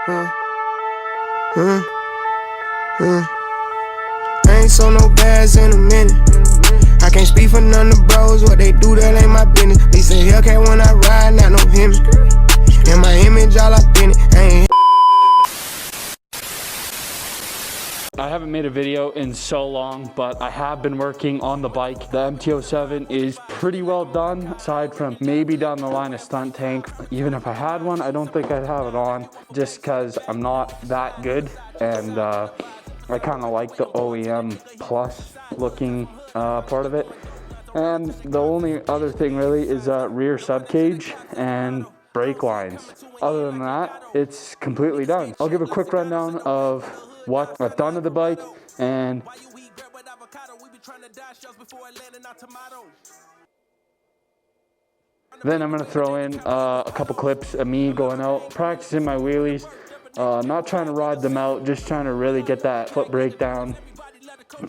I ain't sold no bags in a minute. I can't speak for none of the bros. What they do, that ain't my business. They say Hellcat when I ride, not no him. And my image all up in it. I ain't. I haven't made a video in so long, but I have been working on the bike. The MT-07 is pretty well done, aside from maybe down the line a stunt tank. Even if I had one, I don't think I'd have it on, just because I'm not that good. And I kind of like the OEM plus looking part of it. And the only other thing really is rear subcage and brake lines. Other than that, it's completely done. I'll give a quick rundown of what I've done to the bike, and then I'm gonna throw in a couple clips of me going out, practicing my wheelies, not trying to ride them out, just trying to really get that foot brake down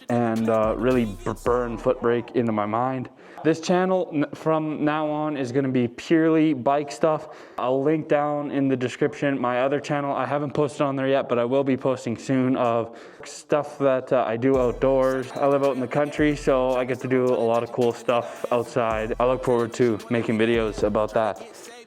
and really burn foot brake into my mind. This channel from now on is going to be purely bike stuff. I'll link down in the description my other channel. I haven't posted on there yet, but I will be posting soon of stuff that I do outdoors. I live out in the country, so I get to do a lot of cool stuff outside. I look forward to making videos about that.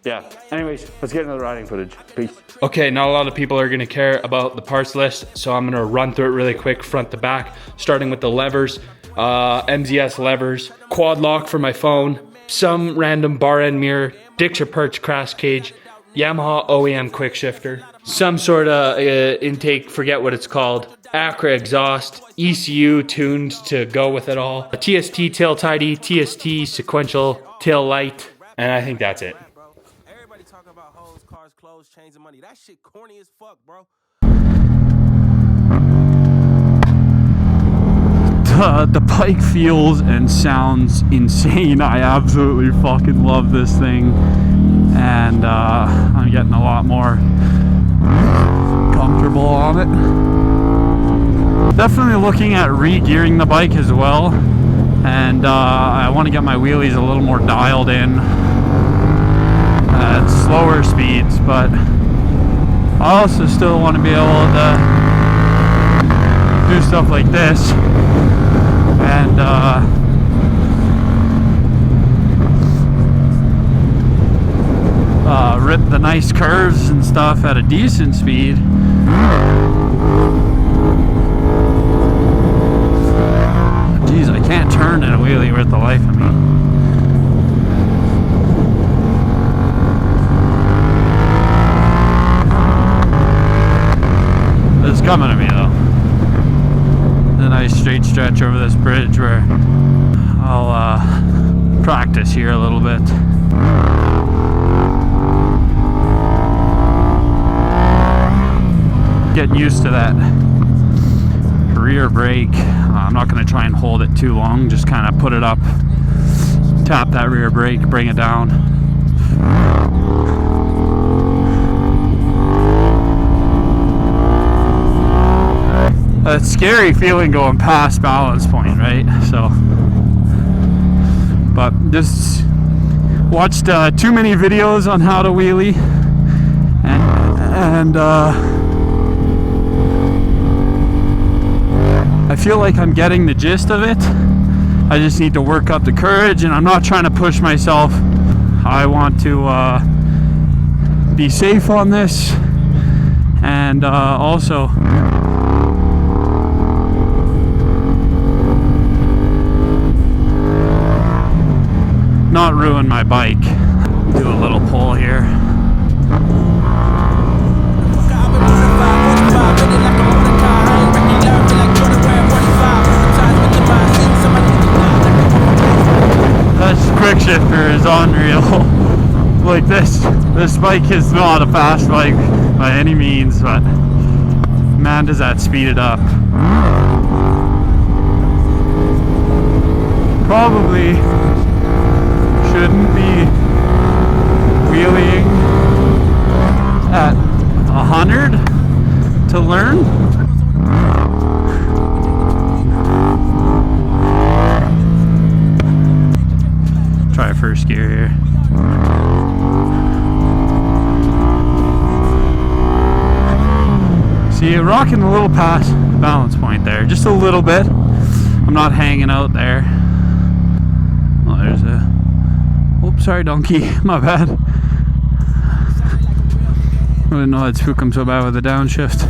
Yeah, anyways, let's get into the riding footage. Peace. Okay, not a lot of people are gonna care about the parts list, so I'm gonna run through it really quick front to back, starting with the levers. MZS levers, quad lock for my phone, some random bar end mirror, Dixer perch crash cage, Yamaha OEM quick shifter, some sort of intake, forget what it's called, Acra exhaust, ECU tuned to go with it all, a TST tail tidy, TST sequential tail light, and I think that's it. Everybody talking about hoes, cars, clothes, chains, and money. That shit corny as fuck, bro. The bike feels and sounds insane. I absolutely fucking love this thing, and I'm getting a lot more comfortable on it. Definitely looking at re-gearing the bike as well, and I want to get my wheelies a little more dialed in at slower speeds, but I also still want to be able to do stuff like this and rip the nice curves and stuff at a decent speed. Jeez, I can't turn in a wheelie worth the life of me. It's coming to me though. A nice straight stretch over this bridge where I'll practice here a little bit. Getting used to that rear brake. I'm not going to try and hold it too long, just kind of put it up, tap that rear brake, bring it down. It's a scary feeling going past balance point, right? So, but just watched too many videos on how to wheelie, and I feel like I'm getting the gist of it. I just need to work up the courage, and I'm not trying to push myself. I want to be safe on this, and also not ruin my bike. Do a little pull here. This quick shifter is unreal. Like this bike is not a fast bike by any means, but man, does that speed it up. Probably shouldn't be wheeling at 100 to learn. Try first gear here. See, rocking a little past balance point there, just a little bit. I'm not hanging out there. Oh, there's a... Oops, sorry, donkey. My bad. I didn't know I'd spook him so bad with the downshift.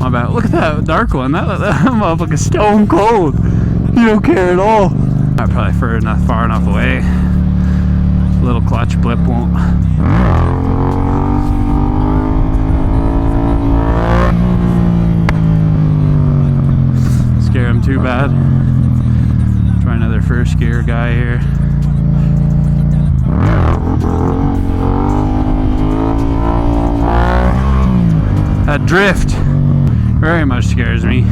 My bad. Look at that dark one. That motherfucker's stone cold. You don't care at all. I'm probably far enough away. Little clutch blip won't. Scare him too bad. Try another first gear guy here. That drift very much scares me.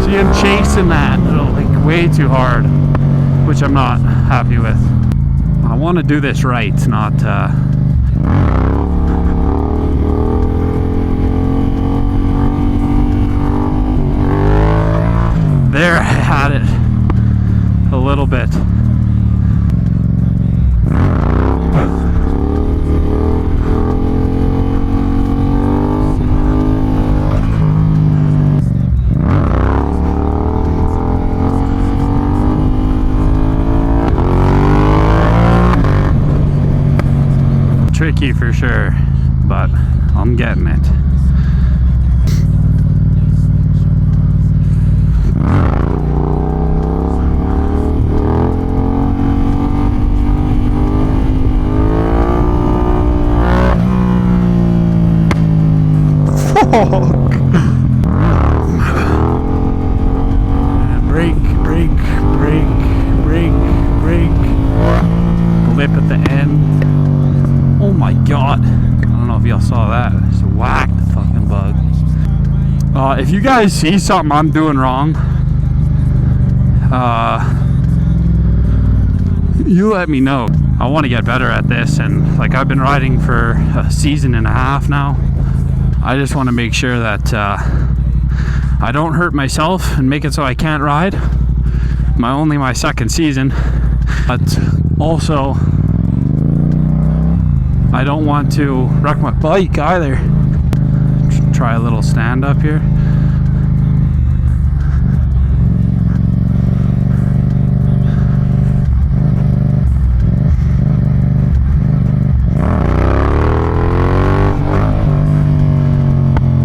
See, I'm chasing that like way too hard, which I'm not happy with. I want to do this right, not there. I had it a little bit. Tricky for sure, but I'm getting it. Brake. Blip at the end. Oh my god. I don't know if y'all saw that. Just whacked the fucking bug. If you guys see something I'm doing wrong, you let me know. I want to get better at this, and like I've been riding for a season and a half now. I just want to make sure that I don't hurt myself and make it so I can't ride. Only my second season, but also I don't want to wreck my bike either. Try a little stand up here.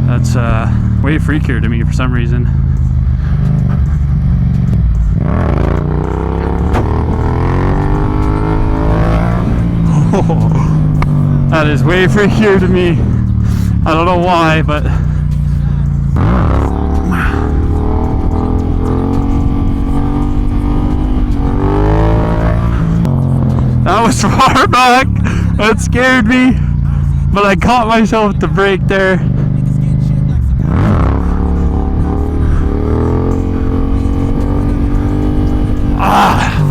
That's way freakier to me for some reason. Oh, that is way freakier to me. I don't know why, but that was far back. That scared me, but I caught myself at the brake there.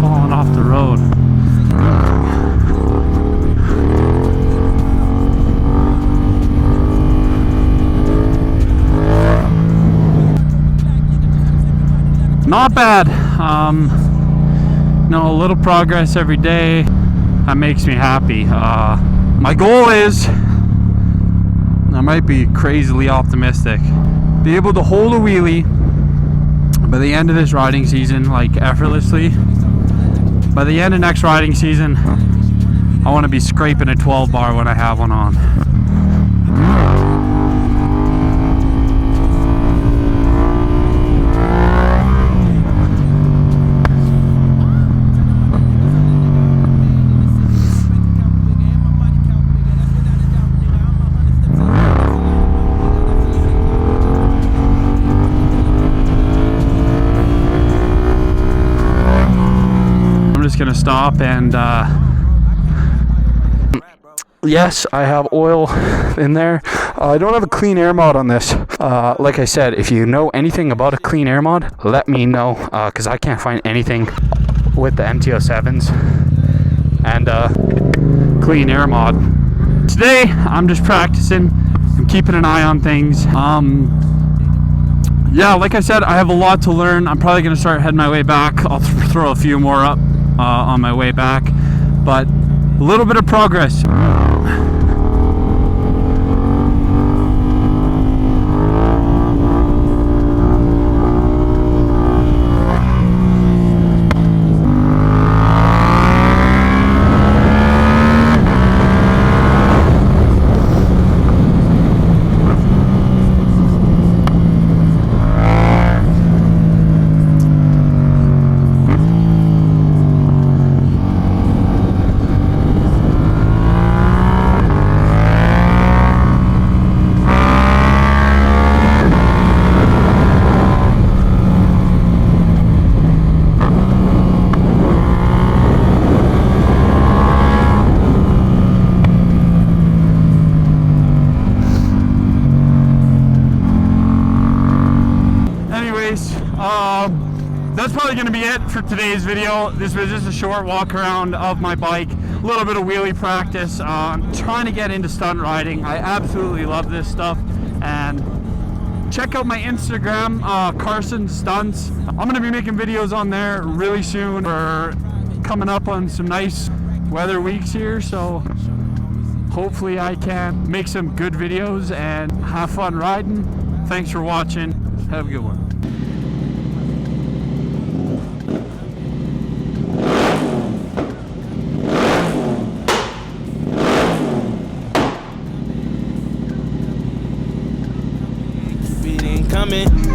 Falling off the road. Not bad. A little progress every day. That makes me happy. My goal is, I might be crazily optimistic, be able to hold a wheelie by the end of this riding season, like effortlessly. By the end of next riding season, I want to be scraping a 12 bar when I have one on. Gonna stop and yes, I have oil in there. I don't have a clean air mod on this. Like I said, if you know anything about a clean air mod, let me know, because I can't find anything with the MT-07s and clean air mod. Today, I'm just practicing. I'm keeping an eye on things. Yeah, like I said, I have a lot to learn. I'm probably going to start heading my way back. I'll throw a few more up on my way back, but a little bit of progress. That's probably going to be it for today's video. This was just a short walk around of my bike, a little bit of wheelie practice. I'm trying to get into stunt riding. I absolutely love this stuff. And check out my Instagram, Carson Stunts. I'm going to be making videos on there really soon. We're coming up on some nice weather weeks here, so hopefully I can make some good videos and have fun riding. Thanks for watching. Have a good one. Coming.